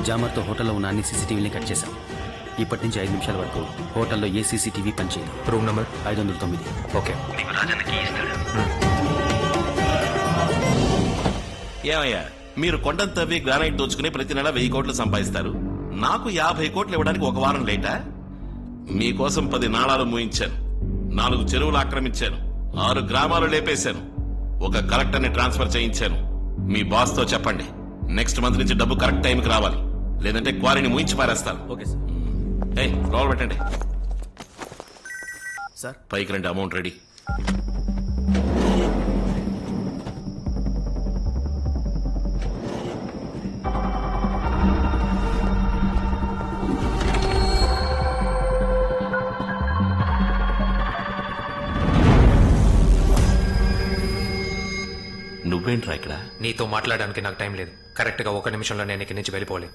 జామర్తో హోటల్లో ఉన్న అన్ని సీసీటీవీని కట్ చేశాం. ఇప్పటి నుంచి 5 నిమిషాల వరకు హోటల్లో ఏ సీసీటీవీ పనిచేయదు. Room number 509. ఓకే. ఏమయ్యా, మీరు కొండను తవ్వి గ్రానైట్ దోచుకుని ప్రతి నెల 1000 కోట్లు సంపాదిస్తారు. నాకు 50 కోట్లు ఇవ్వడానికి ఒక వారం లేటా? మీకోసం 10 నాళాలు మూయించాను, 4 చెరువులు ఆక్రమించాను, 6 గ్రామాలు లేపేశాను, ఒక కలెక్టర్ని ట్రాన్స్ఫర్ చేయించాను. మీ బాస్ తో చెప్పండి, నెక్స్ట్ మంత్ నుంచి డబ్బు కరెక్ట్ టైంకి రావాలి, లేదంటే క్వారీని మూయించి పారేస్తాను. Okay sir. రోల్ పెట్టండి సార్. పైకి రండి, అమౌంట్ రెడీ. నువ్వేంట్రా ఇక్కడ? నీతో మాట్లాడడానికి నాకు టైం లేదు. కరెక్ట్ గా 1 నిమిషంలో నేను ఇక్కడి నుంచి వెళ్ళిపోవాలి.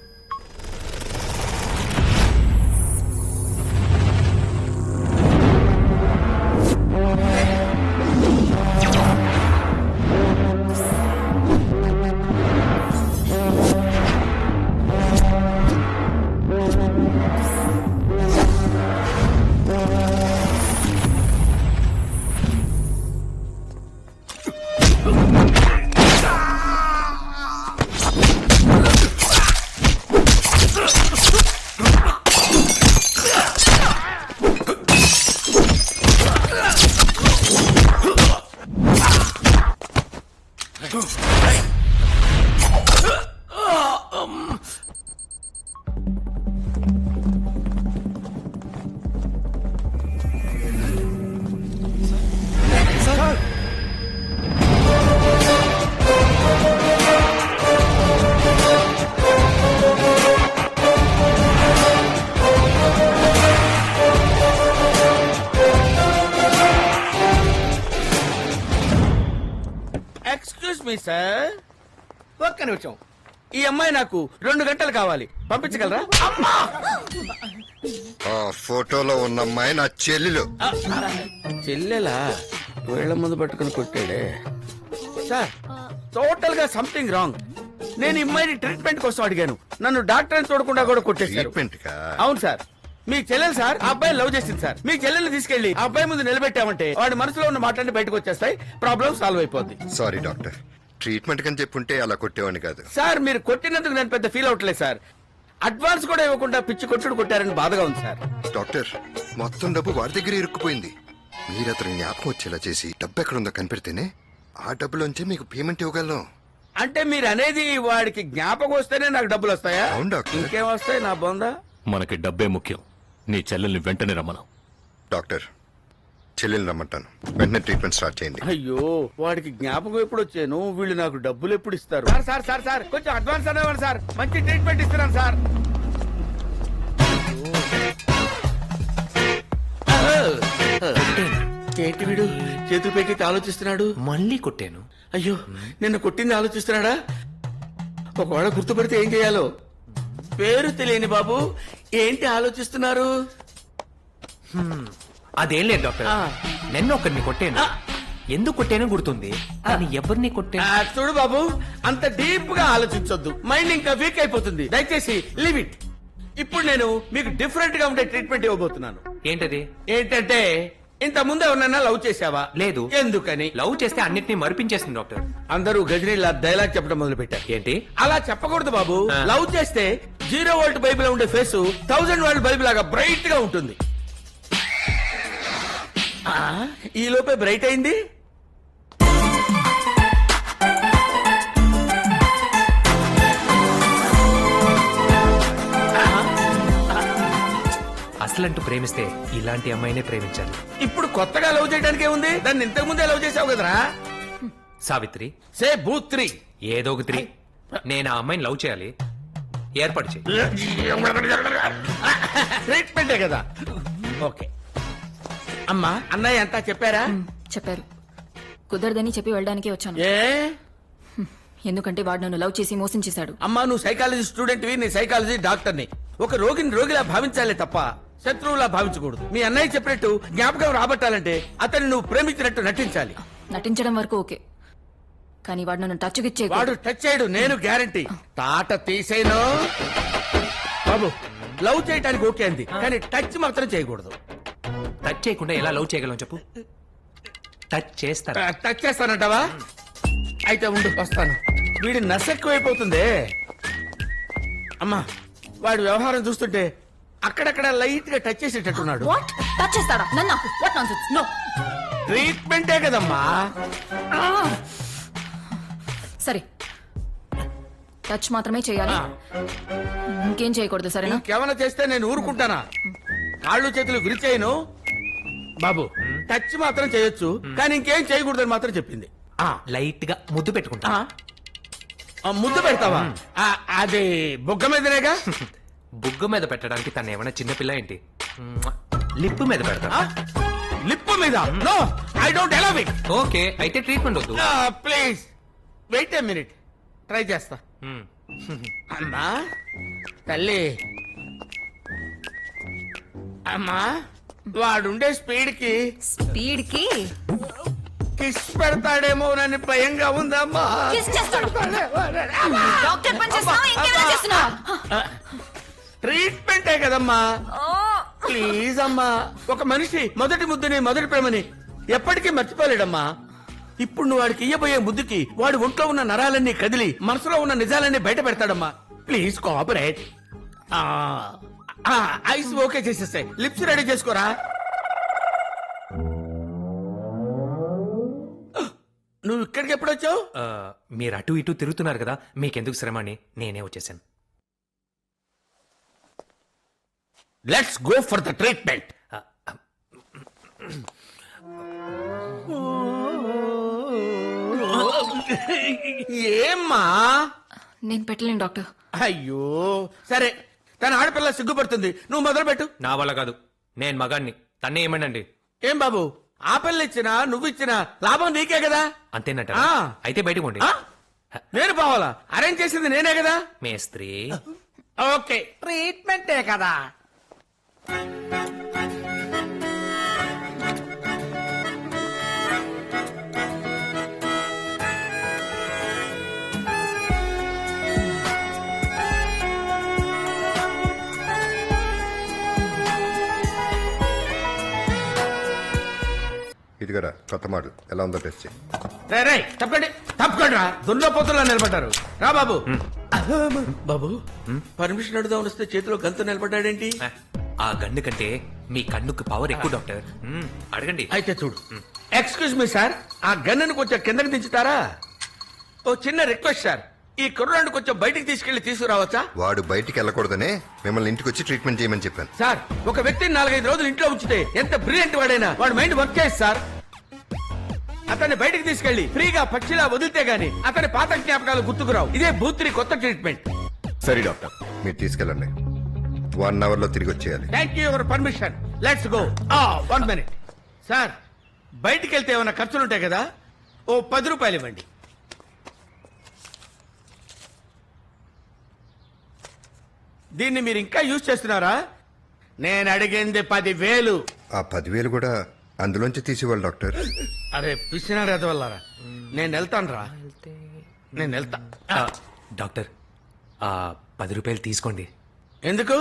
సార్, ఒక్క నిమిషం. ఈ అమ్మాయి నాకు 2 గంటలు కావాలి, పంపించగలరా? ఆ ఫోటోలో ఉన్న అమ్మాయి నా చెల్లెలు. చెల్లెలా? వేళ్ల ముందు పట్టుకుని కొట్టాడే. సార్, టోటల్ గా సంథింగ్ రాంగ్. నేను ఈ అమ్మాయిని ట్రీట్మెంట్ కోసం అడిగాను, నన్ను డాక్టర్ అని చూడకుండా కూడా కొట్టేశారు. ట్రీట్మెంట్ కా? అవును సార్. మీ చెల్లెలు సార్ ఆ అబ్బాయి లవ్ చేసింది సార్. మీ చెల్లెల్ని తీసుకెళ్లి ఆ అబ్బాయి ముందు నిలబెట్టామంటే వాడి మనసులో ఉన్న మాటలన్నీ బయటకు వచ్చేస్తాయి, ప్రాబ్లం సాల్వ్ అయిపోద్ది. సారీ డాక్టర్, ట్రీట్మెంట్ కని చెప్పుంటే అలా కొట్టేవాడిని కాదు. సార్, మీరు కొట్టినందుకు నేను పెద్ద ఫీల్ అవట్లేదు సార్. అడ్వాన్స్ కూడా ఇవ్వకుండా పిచ్చి కొట్టుడు కొట్టారని బాధగా ఉంది సార్. డాక్టర్, మొత్తం డబ్బు వాడి దగ్గర ఇరుక్కుపోయింది. మీరు అతను జ్ఞాపకం వచ్చేలా చేసి డబ్బు ఎక్కడుందో కనిపెడితేనే ఆ డబ్బులోంచి మీకు పేమెంట్ ఇవ్వగలను. అంటే మీరు అనేది వాడికి జ్ఞాపకం వస్తేనే నాకు డబ్బులు వస్తాయా? అవును డాక్టర్. ఇంకేం వస్తాయి నా బొందా? మనకి డబ్బే ముఖ్యం. నీ చెల్లెల్ని వెంటనే రమ్మను. డాక్టర్, చెల్లెల్ని రమ్మంటాను, వెంటనే ట్రీట్మెంట్ స్టార్ట్ చేయండి. అయ్యో, వాడికి జ్ఞాపకం ఎప్పుడు వచ్చాను, వీళ్ళు నాకు డబ్బులు ఎప్పుడు ఇస్తారు? సార్ సార్ సార్ సార్ కొంచెం అడ్వాన్స్ అనేవాడు సార్, మంచి ట్రీట్మెంట్ ఇస్తున్నాను సార్. ఏంటి వీడు చేతులు పెట్టి ఆలోచిస్తున్నాడు? మళ్ళీ కొట్టాను. అయ్యో, నిన్ను కొట్టింది ఆలోచిస్తున్నాడా? ఒకవేళ గుర్తుపడితే ఏం చేయాలో? పేరు తెలియని బాబు ఏంటి ఆలోచిస్తున్నారు? అదేం లేదు డాక్టర్, ఆ. నిన్న ఒకరిని కొట్టాను. ఎందుకు కొట్టానో గుర్తుంది, కానీ ఎవరిని కొట్టాను? చూడు బాబు, అంత డీప్ గా ఆలోచించొద్దు, మైండ్ ఇంకా వీక్ అయిపోతుంది. దయచేసి లీవ్ ఇట్. ఇప్పుడు నేను మీకు డిఫరెంట్ గా ఉండే ట్రీట్మెంట్ ఇవ్వబోతున్నాను. ఏంటది? ఏంటంటే, ఇంత ముందు ఎవరన్నా లవ్ చేసావా? లేదు. ఎందుకని? లవ్ చేస్తే అన్నిటినీ మరిపించేస్తుంది డాక్టర్. అందరూ గజనీలా డైలాగ్ చెప్పడం మొదలు పెట్టారు. ఏంటి? అలా చెప్పకూడదు బాబు. ఆ. లవ్ చేస్తే 0 వోల్ట్ బల్బ్ లో ఉండే ఫేస్ 1000 వాల్ట్ బల్బ్ లాగా బ్రైట్ గా ఉంటుంది. ఈ లోపే బ్రైట్ అయింది. అసలంటూ ప్రేమిస్తే ఇలాంటి అమ్మాయినే ప్రేమించాలి. ఇప్పుడు కొత్తగా లవ్ చేయడానికి ఉంది, దాన్ని ఇంతకు ముందే లవ్ చేసావు కదరా. సావిత్రి, సే భూత్రి, ఏదో ఒక 3. నేను ఆ అమ్మాయిని లవ్ చేయాలి, ఏర్పాటు చేయి. ట్రీట్మెంటే కదా. ఓకే అమ్మా, అన్నయ్య అంతా చెప్పారా? చెప్పారు. కుదరదని చెప్పి వెళ్ళడానికి వచ్చాను. ఏ ఎందుకంటే వాడు నన్ను లవ్ చేసి మోసం చేశాడు. అమ్మా, నువ్వు సైకాలజీ స్టూడెంట్వి, నీ సైకాలజీ డాక్టర్ని. ఒక రోగిని రోగిలా భావించాలే తప్ప శత్రువులా భావించకూడదు. మీ అన్నయ్య చెప్పినట్టు జ్ఞాపకం రాబట్టాలంటే అతన్ని నువ్వు ప్రేమించినట్టు నటించాలి. నటించడం వరకు ఓకే, కానీ వాడు నన్ను టచ్ గిచ్చే వాడు టచ్ చేయడు, నేను గ్యారంటీ. తాట తీసేను బాబు. లవ్ చేయటానికి ఓకే అంది, కానీ టచ్ మాత్రం చేయకూడదు. టచ్ చేయకుండా ఎలా లవ్ చేయగలం చెప్పు. టచ్ చేస్తారా? టచ్ చేస్తానంటావా? అయితే ఉండు, వస్తాను. వీడి నసెక్కువైపోతుంది. అమ్మా, వాడి వ్యవహారం చూస్తుంటే అక్కడక్కడ లైట్ గా టచ్ చేసేటట్టున్నాడు. వాట్ టచ్ చేస్తాడా నన్ను? What nonsense. నో. ట్రీట్మెంటే కదమ్మా. సరే, టచ్ మాత్రమే చేయాలి, ఇంకేం చేయకూడదు, సరేనా? ఇంకేమైనా చేస్తే నేను ఊరుకుంటానా? కాళ్ళు చేతులు విరిచేయను బాబు. టచ్ మాత్రం చేయొచ్చు, కానీ ఇంకేం చేయకూడదని మాత్రం చెప్పింది. లైట్ గా ముద్దు పెట్టుకుంటా. ముద్దు పెడతావా? అది బుగ్గ మీదనేగా. బుగ్గ మీద పెట్టడానికి తను ఏమైనా చిన్నపిల్ల ఏంటి? లిప్ మీద పెడతా. లిప్ మీద? No, I don't allow it. Okay, అయితే ట్రీట్మెంట్ వద్దు. Please wait a minute, try చేస్తా. అమ్మా తల్లి, అమ్మా వాడుండే స్పీడ్ కి స్పీడ్ కి కిస్ పెడతాడేమో నన్ను భయంగా ఉందమ్మా. కిస్ చేస్తాడు. డాక్టర్ పని చేస్తున్నావా? ఇంకేమైనా చేస్తున్నావా? ట్రీట్మెంటే కదమ్మా. ప్లీజ్ అమ్మా, ఒక మనిషి మొదటి ముద్దుని మొదటి ప్రేమని ఎప్పటికీ మర్చిపోలేడమ్మా. ఇప్పుడు నువ్వు వాడికి ఇయ్యబోయే ముద్దుకి వాడి ఒంట్లో ఉన్న నరాలన్నీ కదిలి మనసులో ఉన్న నిజాలన్నీ బయట పెడతాడమ్మా. Please cooperate. ఐస్ ఓకే చేసేస్తాయి, లిప్స్ రెడీ చేసుకోరా. నువ్వు ఇక్కడికి ఎప్పుడు వచ్చావు? మీరు అటు ఇటు తిరుగుతున్నారు కదా, మీకెందుకు శ్రమ అని నేనే వచ్చేసాను. Let's go for the treatment. ఏమ్మా? నేను పెట్టలేను డాక్టర్. అయ్యో సరే, తన ఆడపిల్ల సిగ్గుపడుతుంది, నువ్వు మొదలు పెట్టు. నా వల్ల కాదు, నేను మగాన్ని, తన్నే ఏమనండి. ఏం బాబు, ఆ పిల్ల ఇచ్చినా నువ్వు ఇచ్చినా లాభం నీకే కదా. అంతేనట? ఆ. అయితే బయటకు పోండి. ఆ? నేను పోవాలా? అరేంజ్ చేసింది నేనే కదా. మేస్త్రి, ఓకే, ట్రీట్మెంటే కదా. ఇదిగరా కొత్త మోడల్, ఎలా ఉందో టెస్ట్ చేయి. రే తప్పకండి, తప్పకండి రా. దున్నపోతుల్లో నిలబడ్డారు. రా బాబు. బాబు, పర్మిషన్ అడుగుదామని వస్తే చేతిలో గంతు నిలబడ్డాడేంటి? ఆ గన్ను కంటే మీ కన్నుకి పవర్ ఎక్కువ డాక్టర్. అడగండి. అయితే చూడు. ఎక్స్క్యూజ్ మీ సార్, ఆ గన్నుని కొంచెం కిందకి దించుతారా? ఓ చిన్న రిక్వెస్ట్ సార్, ఈ కుర్రాడిని కొంచెం బయటికి తీసుకెళ్లి తీసుకురావచ్చా? వాడు బయటికి వెళ్ళకూడదనే మిమ్మల్ని ఇంటికి వచ్చి ట్రీట్మెంట్ చేయమని చెప్పాను. సార్, ఒక వ్యక్తిని 4-5 రోజులు ఇంట్లో ఉంచితే ఎంత బ్రిలియంట్ వాడైనా వాడి మైండ్ వర్క్ చేసి సార్. అతన్ని బయటికి తీసుకెళ్లి ఫ్రీగా పక్షిలా వదిలితే గాని అతని పాత జ్ఞాపకాలు గుర్తుకురావు. ఇదే భూత్రి కొత్త ట్రీట్మెంట్. సరే డాక్టర్, మీరు తీసుకెళ్ళండి. 1 అవర్ లో తిరిగి వచ్చేయాలి. Thank you your permission. Let's go. 1 minute sir, బయటికి వెళ్తే ఏమైనా ఖర్చులు ఉంటాయి కదా, ఓ 10 రూపాయలు ఇవ్వండి. దీన్ని మీరు ఇంకా యూజ్ చేస్తున్నారా? నేను అడిగింది 10,000. ఆ 10,000 కూడా అందులోంచి తీసేవాళ్ళు డాక్టర్. అరే పిచ్చినారు ఎదవల్లారా, నేను వెళ్తాను రా, నేను వెళ్తా. డాక్టర్, ఆ 10 రూపాయలు తీసుకోండి. ఎందుకు?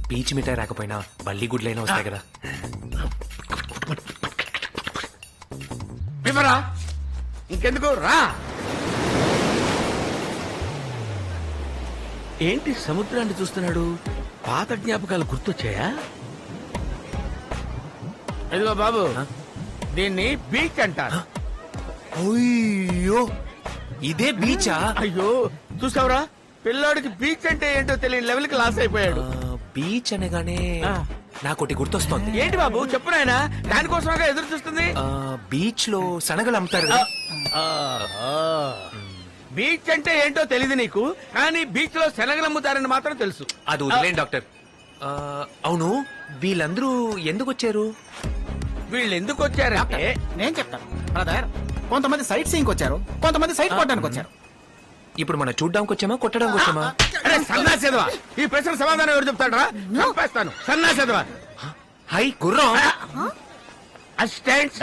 పీచ్ మిఠాయి రాకపోయినా బల్లి గుడ్లైనా వస్తాయి కదా. ఇవ్వరా, ఇంకెందుకు రా. ఏంటి సముద్రాన్ని చూస్తున్నాడు? పాత జ్ఞాపకాలు గుర్తొచ్చాయా? ఇదిగో బాబు, దీన్ని బీచ్ అంటారు. అయ్యో, ఇదే బీచా? అయ్యో చూసావురా, పిల్లోడికి బీచ్ అంటే ఏంటో తెలియని లెవెల్ కి లాస్ అయిపోయాడు. బీచ్ అనగానే ఆ. నాకోటి గుర్తొస్తోంది. ఏంటి బాబు చెప్పు నాయనా, దానికోసమే ఎదురు చూస్తుంది. బీచ్ లో శనగలు అమ్ముతారు కదా. బీచ్ అంటే ఏంటో తెలియదు నీకు, కానీ బీచ్ లో శనగలమ్ముతారని మాత్రం తెలుసు. అది వదిలేండి డాక్టర్. అవును, వీళ్ళందరూ ఎందుకు వచ్చారు? వీళ్ళు ఎందుకు వచ్చారంటే నేను చెప్తాను బ్రదర్. కొంతమంది సైట్ సీయింగ్ వచ్చారు, కొంతమంది సైట్ కొట్టడానికి వచ్చారు. ఇప్పుడు మనం చూడ్డానికి వచ్చామా, కొట్టడానికి వచ్చామా? అరే సన్నాసేదవా, ఈ ప్రశ్న సమాధానం ఎవరు చెప్తాడరా? చంపేస్తాను సన్నాసేదవా. హై గుర్రం. అసిస్టెంట్,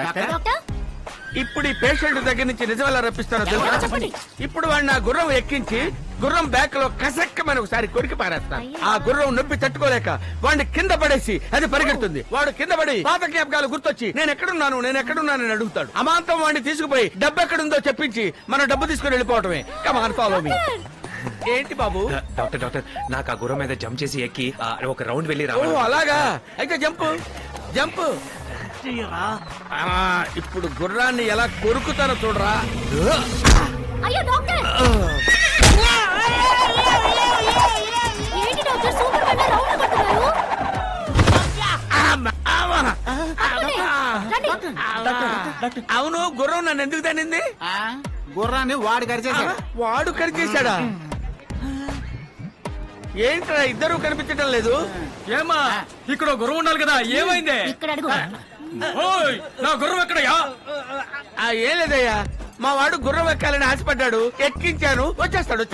ఇప్పుడు ఈ పేషెంట్ దగ్గర నుంచి నిజం ఎలా రప్పిస్తారో తెలుసా? చెప్పండి. ఇప్పుడు వాడిని నా గుర్రం ఎక్కించి గుర్రం బ్యాక్ లో కసక్కమని ఒకసారి కొరికి పారేస్తాను. ఆ గుర్రం నొప్పి తట్టుకోలేక వాడిని కింద పడేసి అది పరిగెడుతుంది. వాడు కింద పడి పాత జ్ఞాపకాలు గుర్తొచ్చి నేను ఎక్కడున్నానని అడుగుతాడు. అమాంతం వాడిని తీసుకుపోయి డబ్బు ఎక్కడుందో చెప్పించి మన డబ్బు తీసుకుని వెళ్ళిపోవటమే. Come on follow me. ఏంటి బాబు? డాక్టర్ డాక్టర్ నాకు ఆ గుర్రం మీద జంప్ చేసి ఎక్కి ఒక రౌండ్ వెళ్ళి ఓ రావాలి. అలాగా, అయితే జంపు జంపు. ఇప్పుడు గుర్రాన్ని ఎలా కొరుకుతారో చూడరా. అయ్యో డాక్టర్ ఏంటి డాక్టర్ సూపర్ మ్యాన్ రౌండ్ కొడుతున్నారు రండి. అవును, గుర్రం నన్ను ఎందుకు తన్నింది? గుర్రాన్ని వాడి గరిచేశాడు. వాడు కరిచేశాడా? ఏంట్రా ఇద్దరు కనిపించడం లేదు? ఏమా ఇక్కడ గుర్రం ఉండాలి కదా, ఏమైంది? ఇక్కడ అడుగు నా గుర్రం ఎక్కడయ్యా? ఏం లేదయ్యా, మా వాడు గుర్రం ఎక్కాలని ఆశపడ్డాడు, ఎక్కించాను, వచ్చేస్తాడు.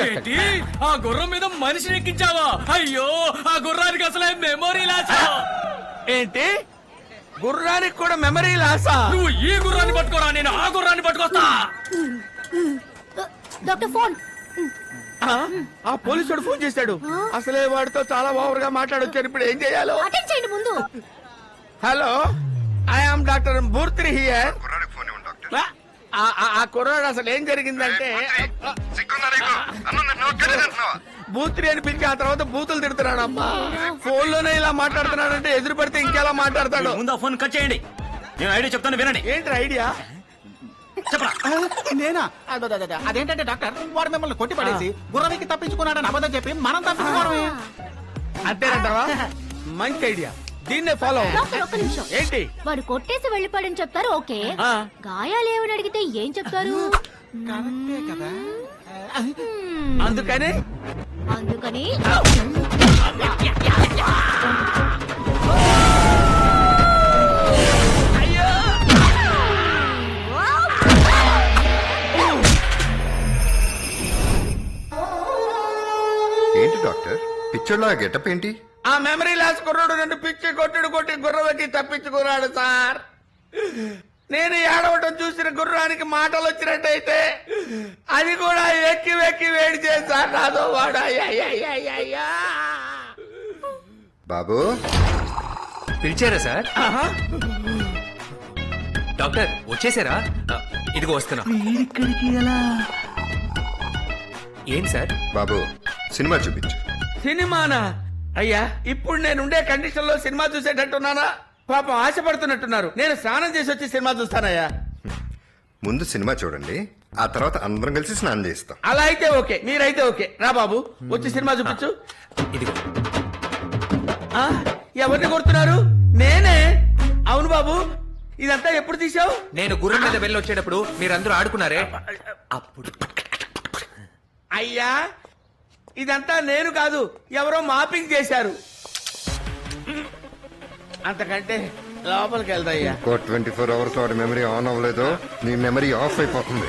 ఆ గుర్రం మీద మనిషిని ఎక్కించావా? అయ్యో, ఆ గుర్రానికి అసలే మెమొరీ లాస్. ఏంటి, గుర్రానికి కూడా మెమరీ లాసా? నువ్వు ఈ గుర్రాన్ని పట్టుకోరా, నేను ఆ గుర్రాన్ని పట్టుకొస్తా. డాక్టర్ ఫోన్ ఆ పోలీసుడు ఫోన్ చేశాడు. అసలే వాడితో చాలా ఓవర్ గా మాట్లాడొచ్చాను. ఇప్పుడు ఏం చేయాలో? అటెండ్ చేయండి ముందు. Hello, I am doctor Murthy here. కుర్రాడికి ఫోన్ ఇవ్వండి డాక్టర్. ఆ కుర్రాడు అసలు ఏం జరిగిందంటే సిగ్గుందా నీకు? అన్నం తింటున్నావా? కర్రీ తింటున్నావా? బూత్రి అని పిలిచి ఆ తర్వాత బూతులు తిడుతున్నాడు. అమ్మా, ఫోన్ లోనే ఇలా మాట్లాడుతున్నాడంటే ఎదురు పడితే ఇంకెలా మాట్లాడతాడు? ముందు ఆ ఫోన్ కట్ చేయండి, నేను ఐడియా చెప్తాను వినండి. ఏంటి ఐడియా? చెప్పరా? నేనా? అదేంటంటే డాక్టర్ వాడు మిమ్మల్ని కొట్టి పడేసి గుర్రవికి తప్పించుకున్నాడని అబద్ధం చెప్పి మనం తప్పించుకోవడమే. అంతేనంటావా? మంచి ఐడియా, దీన్నే ఫాలో. డాక్టర్ ఒక్క నిమిషం. ఏంటి? వాడు కొట్టేసి వెళ్ళిపోయాడని చెప్తారు, ఓకే. ఆ. గాయాలు ఏమని అడిగితే ఏం చెప్తారు? కరెక్టే కదా. అందుకని అందుకని ఏంటి డాక్టర్, పిక్చర్లో ఆ గెటప్ ఏంటి? ఆ మెమరీ లాస్ కుర్రాడు నన్ను పిచ్చి కొట్టి గుర్రం ఎక్కి తప్పించుకున్నాడు సార్. నేను ఏడవటం చూసిన గుర్రానికి మాటలు వచ్చినట్టయితే అది కూడా ఎక్కి వెక్కి వేడి చేశారు నాతో వాడు. అయ్యా బాబు, పిలిచారా సార్? డాక్టర్ వచ్చేసారా? ఇదిగో వస్తున్నా. ఏంటి సార్? బాబు సినిమా చూపించు. సినిమానా? అయ్యా, ఇప్పుడు నేనుండే కండిషన్ లో సినిమా చూసేటట్టున్నానా? పాపం ఆశపడుతున్నట్టున్నారు. నేను స్నానం చేసి వచ్చి సినిమా చూస్తానయ్యా. ముందు సినిమా చూడండి, ఆ తర్వాత అందరం కలిసి స్నానం చేస్తాం. అలా అయితే ఓకే, మీరైతే ఓకే. రా బాబు, వచ్చి సినిమా చూపించు. ఇదిగో. ఆ, ఎవరిని కొడుతున్నారు? నేనే. అవును బాబు, ఇదంతా ఎప్పుడు తీసావు? నేను గుర్రం మీద వెళ్ళి వచ్చేటప్పుడు మీరందరూ ఆడుకున్నారే అప్పుడు. అయ్యా, ఇదంతా నేను కాదు, ఎవరో మాపింగ్ చేశారు. అంతకంటే లోపలికి వెళ్తాయ్యా. ఇంకో 24 అవర్స్ వాడి మెమరీ ఆన్ అవ్వలేదు, నీ మెమరీ ఆఫ్ అయిపోతుంది.